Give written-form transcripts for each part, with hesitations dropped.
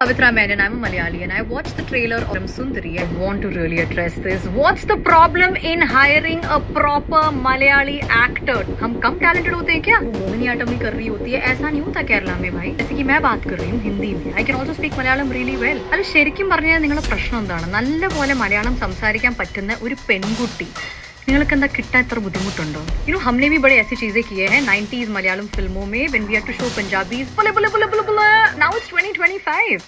Pavitra Menon, I'm a Malayali and I watched the trailer of Sundari. I want to really address this. What's the problem in hiring a proper Malayali actor? हम कम talented होते हैं क्या? वो Mohini atom ही कर रही होती है, ऐसा नहीं होता केरला में भाई. जैसे कि मैं बात कर रही हूँ हिंदी में. I can also speak Malayalam really well. അത് ശരിക്കും പറഞ്ഞാൽ നിങ്ങളുടെ പ്രശ്നം എന്താണ്? നല്ലപോലെ മലയാളം സംസാരിക്കാൻ പറ്റുന്ന ഒരു പെൺകുട്ടി നിങ്ങൾക്ക് എന്താ കിട്ടാൻ ഇത്ര ബുദ്ധിമുട്ടുണ്ടോ? हमने भी बड़े ऐसी चीजें किए हैं 90s मलयालम फिल्मों में when we had to show Punjabis बुले बुले बुले बुले बुले. Now it's 2025.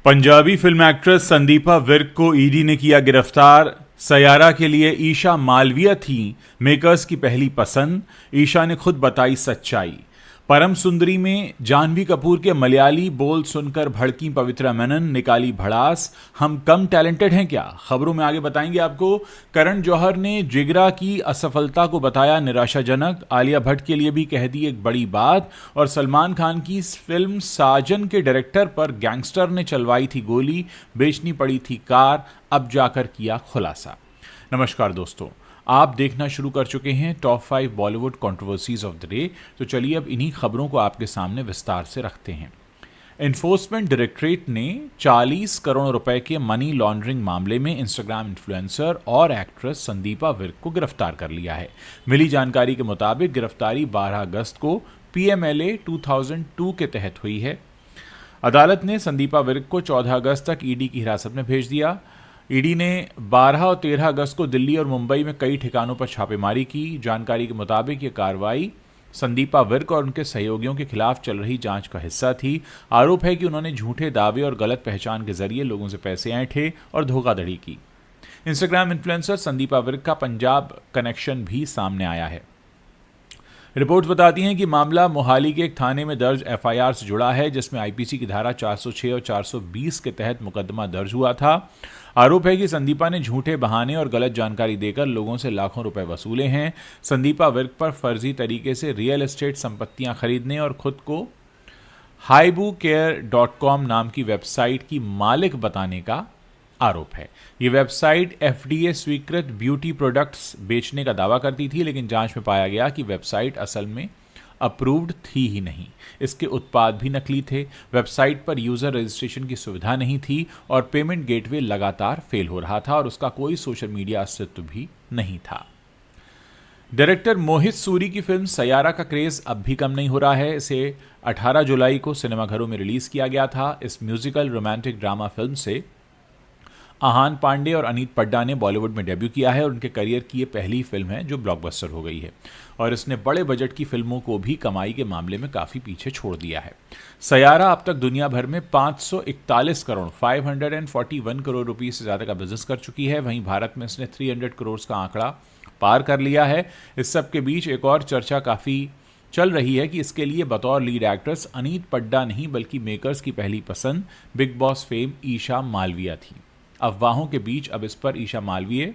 Punjabi film actress Sandeepa Virk को ईडी ने किया गिरफ्तार. सयारा के लिए ईशा मालविया थी मेकर्स की पहली पसंद. ईशा ने खुद बताई सच्चाई. परम सुंदरी में जानवी कपूर के मलयाली बोल सुनकर भड़की पवित्रा मेनन, निकाली भड़ास. हम कम टैलेंटेड हैं क्या? खबरों में आगे बताएंगे आपको. करण जौहर ने जिगरा की असफलता को बताया निराशाजनक. आलिया भट्ट के लिए भी कह दी एक बड़ी बात. और सलमान खान की फिल्म साजन के डायरेक्टर पर गैंगस्टर ने चलवाई थी गोली, बेचनी पड़ी थी कार, अब जाकर किया खुलासा. नमस्कार दोस्तों, आप देखना शुरू कर चुके हैं top 5 Bollywood controversies of the day. तो चलिए अब इन्हीं खबरों को आपके सामने विस्तार से रखते हैं. एनफोर्समेंट डायरेक्टरेट ने 40 करोड़ रुपए के मनी लॉन्ड्रिंग मामले में इंस्टाग्राम इन्फ्लुएंसर और एक्ट्रेस संदीपा विर्क को गिरफ्तार कर लिया है. मिली जानकारी के मुताबिक गिरफ्तारी 12 अगस्त को PMLA 2002 के तहत हुई है. अदालत ने संदीपा विर्क को 14 अगस्त तक ईडी की हिरासत में भेज दिया. ईडी ने 12 और 13 अगस्त को दिल्ली और मुंबई में कई ठिकानों पर छापेमारी की. जानकारी के मुताबिक ये कार्रवाई संदीपा विर्क और उनके सहयोगियों के खिलाफ चल रही जांच का हिस्सा थी. आरोप है कि उन्होंने झूठे दावे और गलत पहचान के जरिए लोगों से पैसे ऐंठे और धोखाधड़ी की. इंस्टाग्राम इन्फ्लुएंसर संदीपा विर्क का पंजाब कनेक्शन भी सामने आया है. रिपोर्ट्स बताती हैं कि मामला मोहाली के एक थाने में दर्ज FIR से जुड़ा है, जिसमें IPC की धारा 406 और 420 के तहत मुकदमा दर्ज हुआ था. आरोप है कि संदीपा ने झूठे बहाने और गलत जानकारी देकर लोगों से लाखों रुपए वसूले हैं. संदीपा विर्क पर फर्जी तरीके से रियल एस्टेट संपत्तियां खरीदने और खुद को hibucare.com नाम की वेबसाइट की मालिक बताने का आरोप है. ये वेबसाइट FDA स्वीकृत ब्यूटी प्रोडक्ट्स बेचने का दावा करती थी, लेकिन जांच में पाया गया कि वेबसाइट असल में अप्रूव्ड थी ही नहीं. इसके उत्पाद भी नकली थे. वेबसाइट पर यूजर रजिस्ट्रेशन की सुविधा नहीं थी और पेमेंट गेटवे लगातार फेल हो रहा था और उसका कोई सोशल मीडिया अस्तित्व भी नहीं था. डायरेक्टर मोहित सूरी की फिल्म सयारा का क्रेज अब भी कम नहीं हो रहा है. इसे 18 जुलाई को सिनेमाघरों में रिलीज किया गया था. इस म्यूजिकल रोमांटिक ड्रामा फिल्म से आहान पांडे और अनीत पड्डा ने बॉलीवुड में डेब्यू किया है और उनके करियर की ये पहली फिल्म है जो ब्लॉकबस्टर हो गई है और इसने बड़े बजट की फिल्मों को भी कमाई के मामले में काफ़ी पीछे छोड़ दिया है. सयारा अब तक दुनिया भर में 541 करोड़ 541 करोड़ रुपये से ज़्यादा का बिजनेस कर चुकी है. वहीं भारत में इसने 300 करोड़ का आंकड़ा पार कर लिया है. इस सब के बीच एक और चर्चा काफ़ी चल रही है कि इसके लिए बतौर लीड एक्ट्रेस अनीत पड्डा नहीं बल्कि मेकर्स की पहली पसंद Bigg Boss fame Isha Malviya थी. अफवाहों के बीच अब इस पर ईशा मालवीय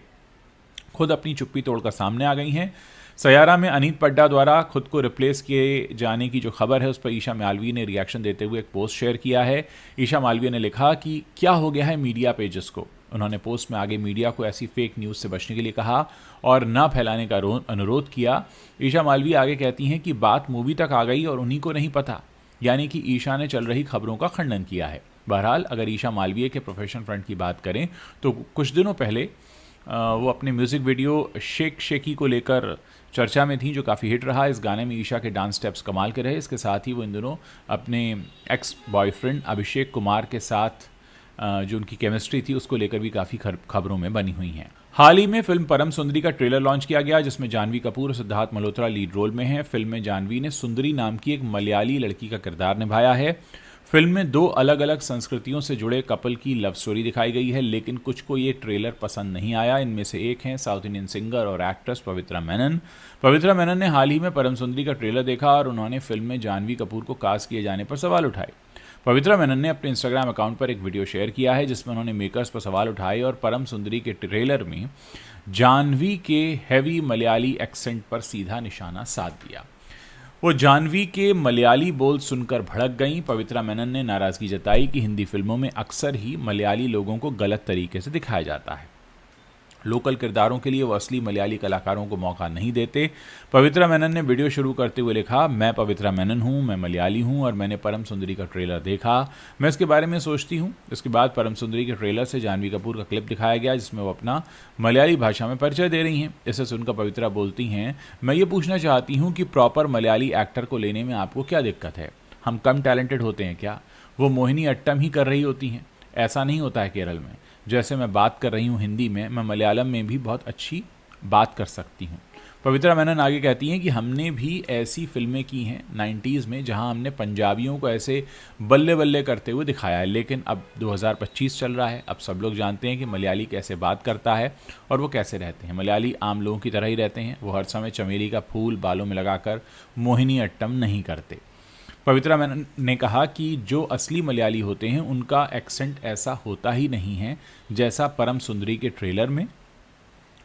खुद अपनी चुप्पी तोड़कर सामने आ गई हैं. सयारा में अनीत पड्डा द्वारा खुद को रिप्लेस किए जाने की जो खबर है उस पर ईशा मालवीय ने रिएक्शन देते हुए एक पोस्ट शेयर किया है. ईशा मालवीय ने लिखा कि क्या हो गया है मीडिया पेजेस को. उन्होंने पोस्ट में आगे मीडिया को ऐसी फेक न्यूज़ से बचने के लिए कहा और ना फैलाने का अनुरोध किया. ईशा मालवीय आगे कहती हैं कि बात मूवी तक आ गई और उन्हीं को नहीं पता, यानी कि ईशा ने चल रही खबरों का खंडन किया है. बहरहाल अगर ईशा मालवीय के प्रोफेशनल फ्रंट की बात करें तो कुछ दिनों पहले वो अपने म्यूज़िक वीडियो शेक शेकी को लेकर चर्चा में थी जो काफ़ी हिट रहा. इस गाने में ईशा के डांस स्टेप्स कमाल के रहे. इसके साथ ही वो इन दिनों अपने एक्स बॉयफ्रेंड अभिषेक कुमार के साथ जो उनकी केमिस्ट्री थी उसको लेकर भी काफ़ी खबरों में बनी हुई हैं. हाल ही में फिल्म परम सुंदरी का ट्रेलर लॉन्च किया गया जिसमें जानवी कपूर और सिद्धार्थ मल्होत्रा लीड रोल में हैं. फिल्म में जानवी ने सुंदरी नाम की एक मलयाली लड़की का किरदार निभाया है. फिल्म में 2 अलग अलग संस्कृतियों से जुड़े कपल की लव स्टोरी दिखाई गई है, लेकिन कुछ को ये ट्रेलर पसंद नहीं आया. इनमें से एक हैं साउथ इंडियन सिंगर और एक्ट्रेस पवित्रा मेनन. पवित्रा मेनन ने हाल ही में परम सुंदरी का ट्रेलर देखा और उन्होंने फिल्म में जानवी कपूर को कास्ट किए जाने पर सवाल उठाए. पवित्रा मेनन ने अपने इंस्टाग्राम अकाउंट पर एक वीडियो शेयर किया है जिसमें उन्होंने मेकर्स पर सवाल उठाए और परम सुंदरी के ट्रेलर में जानवी के हैवी मलयाली एक्सेंट पर सीधा निशाना साध दिया. वो जानवी के मलयाली बोल सुनकर भड़क गईं. पवित्रा मेनन ने नाराज़गी जताई कि हिंदी फिल्मों में अक्सर ही मलयाली लोगों को गलत तरीके से दिखाया जाता है. लोकल किरदारों के लिए वो असली मलयाली कलाकारों को मौका नहीं देते। पवित्रा मेनन ने वीडियो शुरू करते हुए लिखा, मैं पवित्रा मेनन हूँ, मैं मलयाली हूँ और मैंने परम सुंदरी का ट्रेलर देखा। मैं इसके बारे में सोचती हूँ। इसके बाद परम सुंदरी के ट्रेलर से जानवी कपूर का क्लिप दिखाया गया जिसमें वो अपना मलयाली भाषा में परिचय दे रही हैं। इसे सुनकर पवित्रा बोलती हैं, मैं ये पूछना चाहती हूँ कि प्रॉपर मलयाली एक्टर को लेने में आपको क्या दिक्कत है? हम कम टैलेंटेड होते हैं क्या? वो मोहिनी अट्टम ही कर रही होती हैं। ऐसा नहीं होता है केरल में। जैसे मैं बात कर रही हूँ हिंदी में, मैं मलयालम में भी बहुत अच्छी बात कर सकती हूँ। पवित्रा मेनन आगे कहती हैं कि हमने भी ऐसी फिल्में की हैं 90s में जहाँ हमने पंजाबियों को ऐसे बल्ले बल्ले करते हुए दिखाया है, लेकिन अब 2025 चल रहा है। अब सब लोग जानते हैं कि मलयाली कैसे बात करता है और वो कैसे रहते हैं। मलयाली आम लोगों की तरह ही रहते हैं। वो हर समय चमेली का फूल बालों में लगाकर मोहिनी अट्टम नहीं करते। पवित्रा मेनन ने कहा कि जो असली मलयाली होते हैं उनका एक्सेंट ऐसा होता ही नहीं है जैसा परम सुंदरी के ट्रेलर में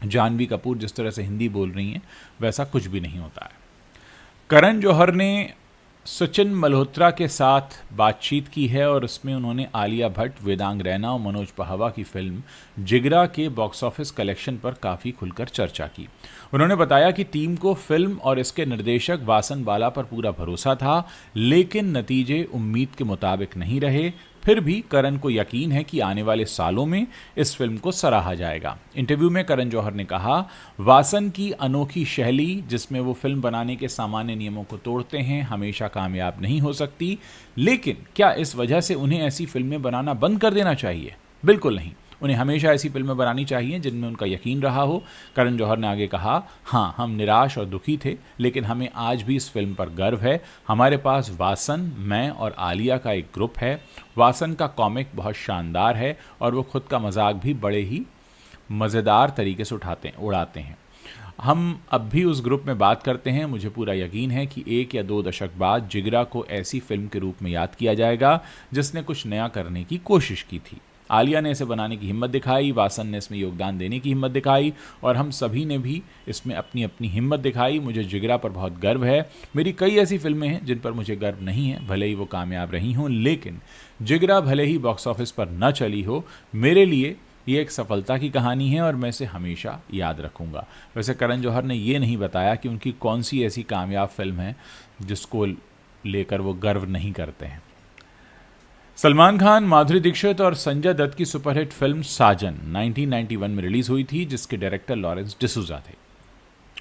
जानवी कपूर जिस तरह से हिंदी बोल रही हैं वैसा कुछ भी नहीं होता है। करण जौहर ने सचिन मल्होत्रा के साथ बातचीत की है और उसमें उन्होंने आलिया भट्ट, वेदांग रैना और मनोज पहावा की फिल्म जिगरा के बॉक्स ऑफिस कलेक्शन पर काफ़ी खुलकर चर्चा की। उन्होंने बताया कि टीम को फिल्म और इसके निर्देशक वासन बाला पर पूरा भरोसा था, लेकिन नतीजे उम्मीद के मुताबिक नहीं रहे। फिर भी करण को यकीन है कि आने वाले सालों में इस फिल्म को सराहा जाएगा। इंटरव्यू में करण जौहर ने कहा, वासन की अनोखी शैली जिसमें वो फिल्म बनाने के सामान्य नियमों को तोड़ते हैं हमेशा कामयाब नहीं हो सकती, लेकिन क्या इस वजह से उन्हें ऐसी फिल्में बनाना बंद कर देना चाहिए? बिल्कुल नहीं। उन्हें हमेशा ऐसी फिल्में बनानी चाहिए जिनमें उनका यकीन रहा हो। करण जौहर ने आगे कहा, हाँ हम निराश और दुखी थे, लेकिन हमें आज भी इस फिल्म पर गर्व है। हमारे पास वासन, मैं और आलिया का एक ग्रुप है। वासन का कॉमिक बहुत शानदार है और वो खुद का मजाक भी बड़े ही मज़ेदार तरीके से उड़ाते हैं। हम अब भी उस ग्रुप में बात करते हैं। मुझे पूरा यकीन है कि 1 या 2 दशक बाद जिगरा को ऐसी फिल्म के रूप में याद किया जाएगा जिसने कुछ नया करने की कोशिश की थी। आलिया ने इसे बनाने की हिम्मत दिखाई, वासन ने इसमें योगदान देने की हिम्मत दिखाई और हम सभी ने भी इसमें अपनी अपनी हिम्मत दिखाई। मुझे जिगरा पर बहुत गर्व है। मेरी कई ऐसी फिल्में हैं जिन पर मुझे गर्व नहीं है, भले ही वो कामयाब रही हों, लेकिन जिगरा भले ही बॉक्स ऑफिस पर न चली हो, मेरे लिए ये एक सफलता की कहानी है और मैं इसे हमेशा याद रखूँगा। वैसे करण जौहर ने ये नहीं बताया कि उनकी कौन सी ऐसी कामयाब फिल्म है जिसको लेकर वो गर्व नहीं करते हैं। सलमान खान, माधुरी दीक्षित और संजय दत्त की सुपरहिट फिल्म साजन 1991 में रिलीज हुई थी जिसके डायरेक्टर लॉरेंस डिसूजा थे।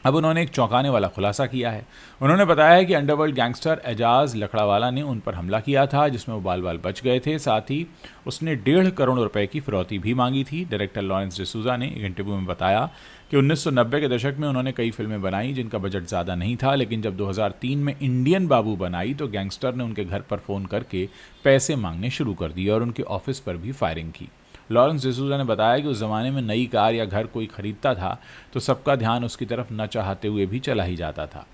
अब उन्होंने एक चौंकाने वाला खुलासा किया है। उन्होंने बताया है कि अंडरवर्ल्ड गैंगस्टर एजाज लकड़ावाला ने उन पर हमला किया था जिसमें वो बाल बाल बच गए थे। साथ ही उसने 1.5 करोड़ रुपए की फिरौती भी मांगी थी। डायरेक्टर लॉरेंस डिसूजा ने एक इंटरव्यू में बताया कि 1990 के दशक में उन्होंने कई फिल्में बनाई जिनका बजट ज़्यादा नहीं था, लेकिन जब 2003 में इंडियन बाबू बनाई तो गैंगस्टर ने उनके घर पर फ़ोन करके पैसे मांगने शुरू कर दिए और उनके ऑफिस पर भी फायरिंग की। लॉरेंस डिसूजा ने बताया कि उस ज़माने में नई कार या घर कोई खरीदता था तो सबका ध्यान उसकी तरफ न चाहते हुए भी चला ही जाता था।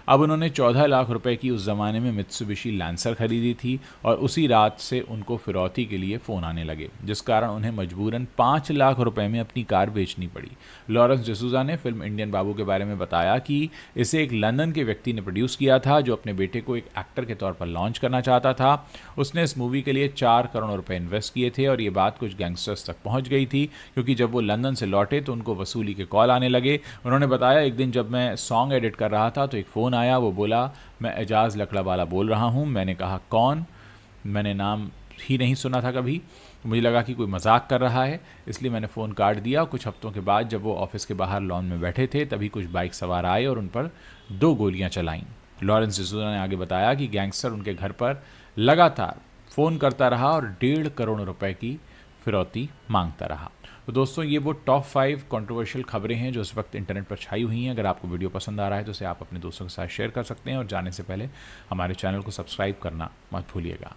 अब उन्होंने 14 लाख रुपए की उस ज़माने में मित्सुबिशी लैंसर खरीदी थी और उसी रात से उनको फिरौती के लिए फ़ोन आने लगे, जिस कारण उन्हें मजबूरन 5 लाख रुपए में अपनी कार बेचनी पड़ी। लॉरेंस डिसूजा ने फिल्म इंडियन बाबू के बारे में बताया कि इसे एक लंदन के व्यक्ति ने प्रोड्यूस किया था जो अपने बेटे को एक एक्टर के तौर पर लॉन्च करना चाहता था। उसने इस मूवी के लिए 4 करोड़ रुपए इन्वेस्ट किए थे और ये बात कुछ गैंगस्टर्स तक पहुंच गई थी, क्योंकि जब वो लंदन से लौटे तो उनको वसूली के कॉल आने लगे। उन्होंने बताया, एक दिन जब मैं सॉन्ग एडिट कर रहा था तो एक फ़ोन आया। वो बोला, मैं एजाज लकड़ावाला बोल रहा हूँ। मैंने कहा, कौन? मैंने नाम ही नहीं सुना था कभी। मुझे लगा कि कोई मजाक कर रहा है, इसलिए मैंने फ़ोन काट दिया। कुछ हफ्तों के बाद जब वो ऑफिस के बाहर लॉन में बैठे थे तभी कुछ बाइक सवार आए और उन पर 2 गोलियां चलाईं। लॉरेंस डिसूजा ने आगे बताया कि गैंगस्टर उनके घर पर लगातार फ़ोन करता रहा और 1.5 करोड़ रुपए की फिरौती मांगता रहा। तो दोस्तों, ये वो टॉप 5 कंट्रोवर्शियल खबरें हैं जो इस वक्त इंटरनेट पर छाई हुई हैं। अगर आपको वीडियो पसंद आ रहा है तो इसे आप अपने दोस्तों के साथ शेयर कर सकते हैं और जाने से पहले हमारे चैनल को सब्सक्राइब करना मत भूलिएगा।